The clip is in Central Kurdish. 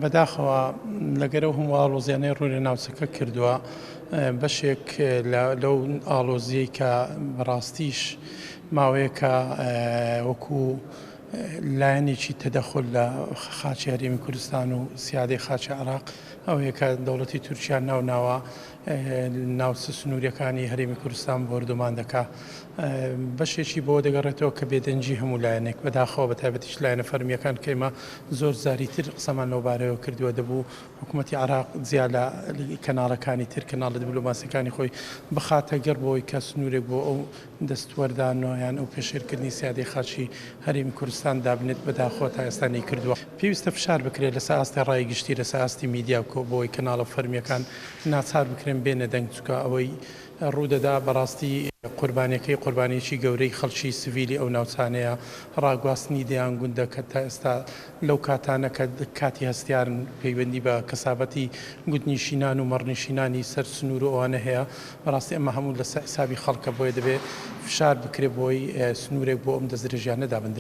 بەداخەوە لەگەرەو هەموو ئاڵۆزیانەی ڕووی لە ناوچەکە کردووە بەشێک لەو ئاڵۆزیەی کە بەڕاستیش ماوەیەکە وەکو لایەنێکی تەدەخل لە خاچی هەرێمی کوردستان و سیادەی خاچی عێراق ئەوەیە کە دەوڵەتی تورکیا ناوناوە ناوچە سنووریەکانی هەرێمی کوردستان بۆردۆمان دەکا بەشێکی بۆ دەگەڕێتەوە کە بێدەنجی هەموو لایەنێک بەداخەوە بە تایبەتیش لایەنە فەرمیەکان کەمە زۆر زاریتر قسەمان لەوبارەیەوە کردووە دەبوو حکوومەتی عێراق جیا لە کەناڵەکانی تر کەناڵە دیبلۆماسیەکانی خۆی بخاتە گەر بۆی کە سنوورێک بۆ ئەو دەستوەردانەوە یان ئەو پێشێرکردنی سیادەی خاچی هەرێمی کوردستان دابنێت بەداخەوە تا ئێستانی کردووە پێویستە فشار بکرێت لەسەر ئاستی ڕایگشتی لەسەر ئاستی میدیا و بۆی کەناڵە فەرمیەکان ناچار بکرێن بێنە دەنگ چکە ئەوەی ڕوودەدا بەڕاستی قوربانیەکی گەورەی خەڵکی سڤیلی ئەو ناوچانەیە ڕاگواستنی دەیان گوندە کە تا ئێستا لەو کاتانە کە کاتی هەستیارن پەیوەندی بە کەسابەتی گوتنیشینان و مەڕنیشینانی سەر سنوور و ئەوانە هەیە بەڕاستی ئەمە هەموو لەسەر حسابی خەڵکە بۆیە دەبێت فشار بکرێت بۆی سنوورێک بۆ ئەم دەستدرێژیانە دابدرێت.